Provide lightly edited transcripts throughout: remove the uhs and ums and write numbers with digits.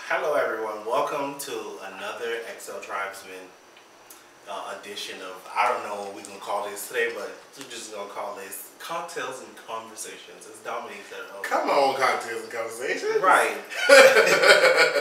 Hello everyone, welcome to another XL Tribesman edition of, I don't know what we're going to call this today, but we're just going to call this Cocktails and Conversations. It's Dominique that host. Come on, Cocktails and Conversations. Right.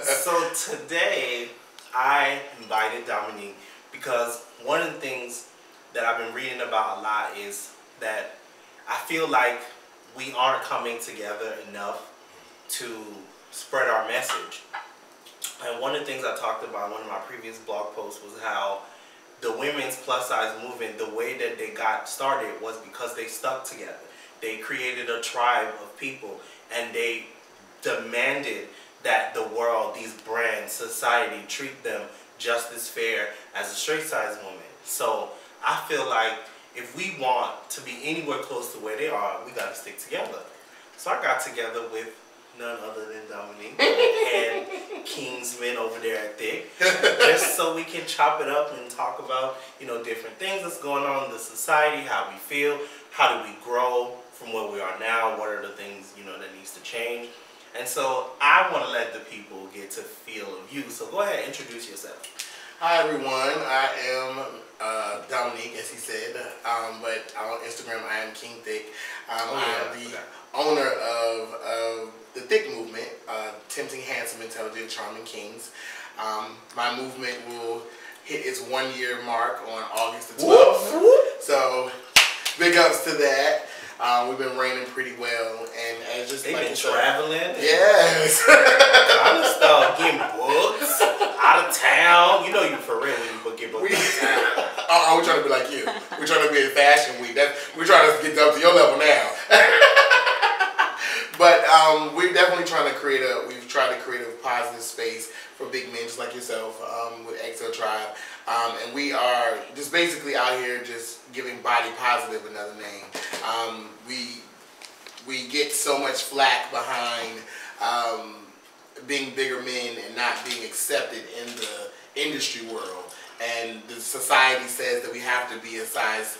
So today, I invited Dominique because one of the things that I've been reading about a lot is that I feel like we aren't coming together enough to spread our message. And one of the things I talked about in one of my previous blog posts was how the women's plus size movement, the way that they got started was because they stuck together. They created a tribe of people and they demanded that the world, these brands, society treat them just as fair as a straight size woman. So I feel like if we want to be anywhere close to where they are, we got to stick together. So I got together with none other than Dominique and Kingsman over there at T.H.I.C.K, just so we can chop it up and talk about, different things that's going on in the society, how we feel, how do we grow from where we are now, what are the things, that needs to change. And so I want to let the people get to feel of you. So go ahead and introduce yourself. Hi everyone, I am Dominique, as he said, but on Instagram I am King Thick. I am the owner of the Thick movement, Tempting, Handsome, Intelligent, Charming Kings. My movement will hit its 1 year mark on August the 12th. So big ups to that. We've been reigning pretty well, and as just they've like been traveling. Yes. Kind of stuff, getting books out of town. You for real when you book your books out. We're trying to be like you. We're trying to be in Fashion Week. We're trying to get up to your level now. But we're definitely trying to we've tried to create a positive space for big men just like yourself with XL Tribe. And we are just basically out here just giving body positive another name. We get so much flack behind being bigger men and not being accepted in the industry world. And the society says that we have to be a size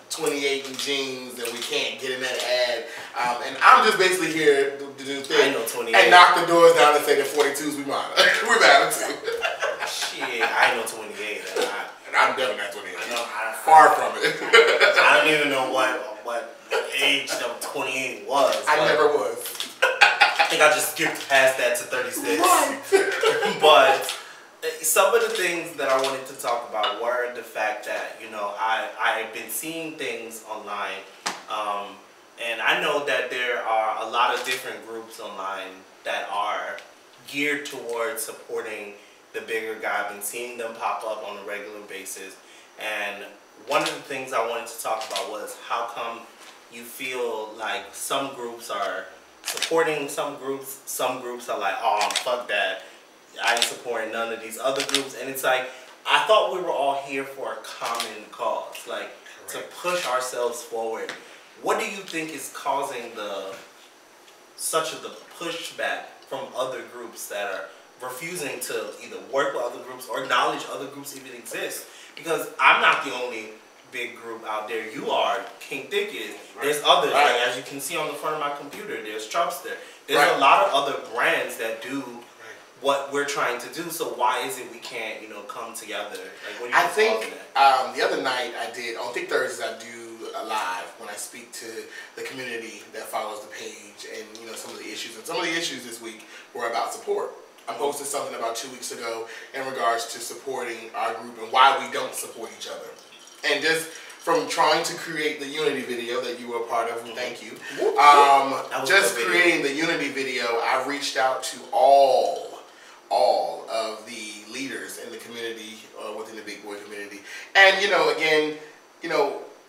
28 in jeans and we can't get in that ad. And I'm just basically here to do things and knock the doors down and say that 42s we model. We're bad too. Shit, I ain't no 28. And I'm definitely not 28. Far from it. I don't even know what age of 28 was. I never was. I think I just skipped past that to 36. Right. But some of the things that I wanted to talk about were the fact that, I've been seeing things online, and I know that there are a lot of different groups online that are geared towards supporting the bigger guy. I've been seeing them pop up on a regular basis, and one of the things I wanted to talk about was how come you feel like some groups are supporting some groups are like, oh, fuck that, I ain't supporting none of these other groups. And it's like, I thought we were all here for a common cause, like to push ourselves forward. What do you think is causing such the pushback from other groups that are refusing to either work with other groups or acknowledge other groups even exist? Because I'm not the only big group out there. You are, King Thick is. There's others, like as you can see on the front of my computer, there's Trupster. There's a lot of other brands that do what we're trying to do. So why is it we can't, come together? Like, what do you think the other night I did, on Thick Thursdays I do a live when I speak to the community that follows the page and, some of the issues. And some of the issues this week were about support. I posted something about 2 weeks ago in regards to supporting our group and why we don't support each other. And just from trying to create the Unity video that you were a part of, thank you. Just creating the Unity video, I reached out to all of the leaders in the community, within the big boy community. And, again,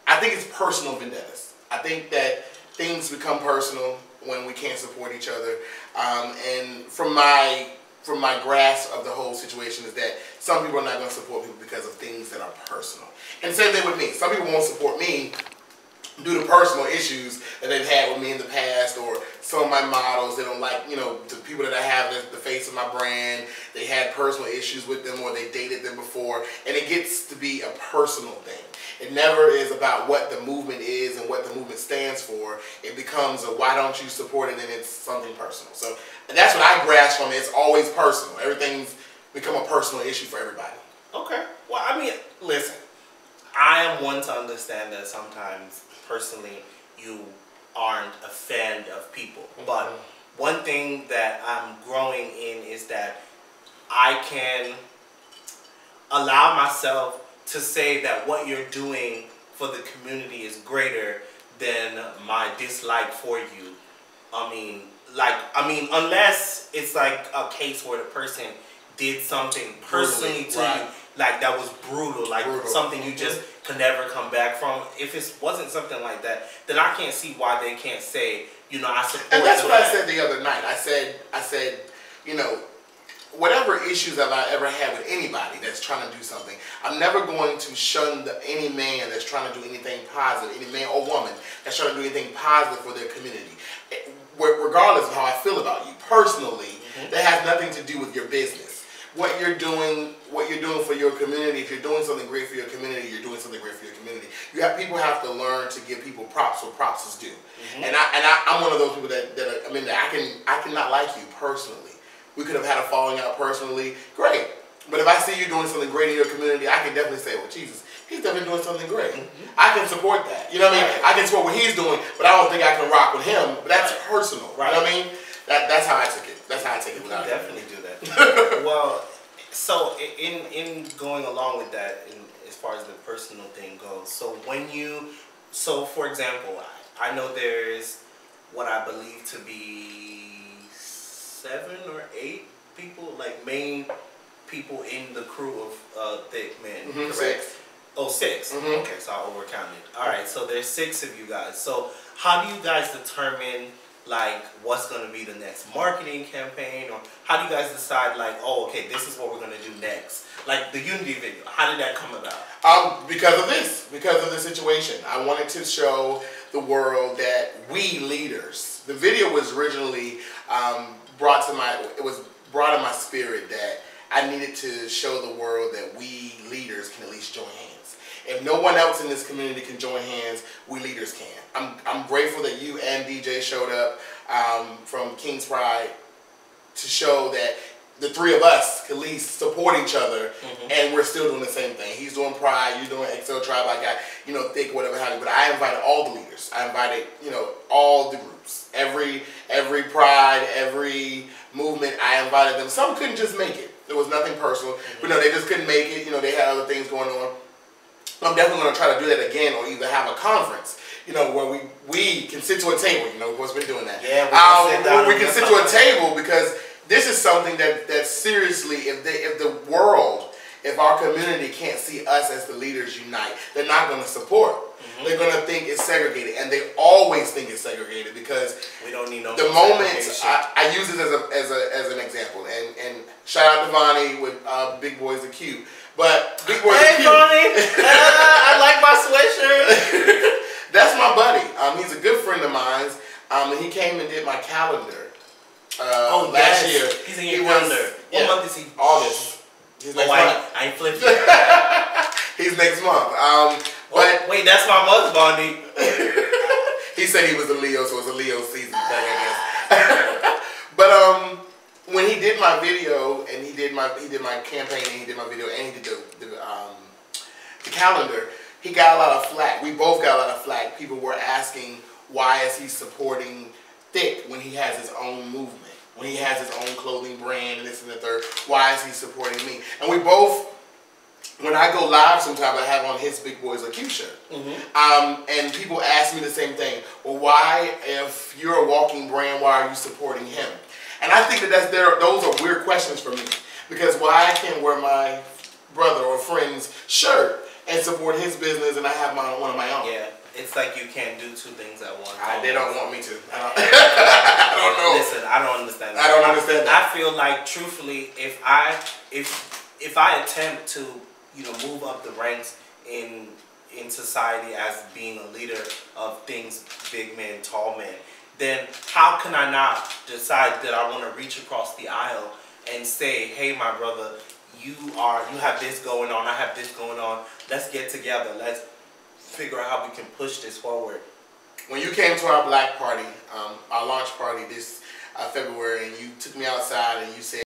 I think it's personal vendettas. I think that things become personal when we can't support each other. And from my grasp of the whole situation is that some people are not going to support people because of things that are personal. And the same thing with me. Some people won't support me due to personal issues that they've had with me in the past, or some of my models, they don't like, the people that I have the face of my brand, they had personal issues with them or they dated them before, and it gets to be a personal thing. It never is about what the movement is and what the movement stands for. It becomes a why don't you support it, and it's something personal. So and that's what I grasp from it. It's always personal. Everything's become a personal issue for everybody. Okay. Well, I mean, listen, I am one to understand that sometimes, personally, you aren't a fan of people. But one thing that I'm growing in is that I can allow myself to say that what you're doing for the community is greater than my dislike for you. I mean, unless it's like a case where the person did something personally to you, like that was brutal, like something you just could never come back from. If it wasn't something like that, then I can't see why they can't say, you know, I support. And that's what I said the other night. I said, you know, whatever issues have I ever had with anybody that's trying to do something, I'm never going to shun any man that's trying to do anything positive, any man or woman that's trying to do anything positive for their community. Regardless of how I feel about you personally, that has nothing to do with your business. What you're doing for your community, if you're doing something great for your community, you're doing something great for your community. People have to learn to give people props where props is due. And I'm one of those people that I cannot like you personally. We could have had a falling out personally, great. But if I see you doing something great in your community, I can definitely say, well, Jesus, he's definitely doing something great. I can support that. You know what I mean? I can support what he's doing, but I don't think I can rock with him. But that's personal. You know what I mean? That's how I took it. That's how I take it. Without definitely do that. Well, so in going along with that, as far as the personal thing goes, so for example, I know there's what I believe to be 7 or 8 people, like main people in the crew of Thick Men, correct? 6. Oh, 6. Okay, so I overcounted. All right, so there's 6 of you guys. So how do you guys determine like what's going to be the next marketing campaign, or how do you guys decide like, oh, okay, this is what we're going to do next? Like the Unity video, how did that come about? Because of the situation. I wanted to show the world that we leaders. The video was originally brought in my spirit that I needed to show the world that we leaders can at least join hands. If no one else in this community can join hands, we leaders can. I'm grateful that you and DJ showed up from King's Pride to show that the 3 of us can at least support each other, and we're still doing the same thing. He's doing Pride, you're doing Excel Tribe, I got, you know, Thick, whatever have you. But I invited all the leaders. I invited, you know, all the groups. Every Pride, every movement, I invited them. Some couldn't just make it. There was nothing personal. But no, they just couldn't make it. You know, they had other things going on. I'm definitely going to try to do that again, or either have a conference, you know, where we can sit to a table. You know, we've been doing that. Yeah, we can sit to a table, because this is something that seriously, if our community can't see us as the leaders unite, they're not going to support. They're going to think it's segregated, and they always think it's segregated, because we don't need no. The moment I use it as an example, and shout out to Domini with Big Boys Are Cute. But Big Boys Are Cute. Hey, I like my sweatshirt. That's my buddy. He's a good friend of mine. And he came and did my calendar last year. He's in your calendar. What month is he? August. He's next month. I ain't flipped it. He's next month. But wait, that's my month, Bondi. He said he was a Leo, so it's a Leo season thing, I guess. But when he did my video, and he did my campaign, and he did my video, and he did the calendar, he got a lot of flack. We both got a lot of flack. People were asking, why is he supporting Thick when he has his own movement, when he has his own clothing brand and this and the third? Why is he supporting me? And we both, when I go live sometimes, I have on his Big Boys Are Cute shirt. And people ask me the same thing. Well, why, if you're a walking brand, why are you supporting him? And I think that those are weird questions for me. Because why I can't wear my brother or friend's shirt and support his business, and I have one of my own? Yeah, it's like you can't do 2 things at once. They don't want me to. I don't know. Listen, I don't understand that. I don't understand that. I feel like, truthfully, if I attempt to, you know, move up the ranks in society as being a leader of things, big men, tall men, then how can I not decide that I want to reach across the aisle and say, hey, my brother, you have this going on, I have this going on, let's get together, figure out how we can push this forward. When you came to our black party, our launch party this February, and you took me outside and you said,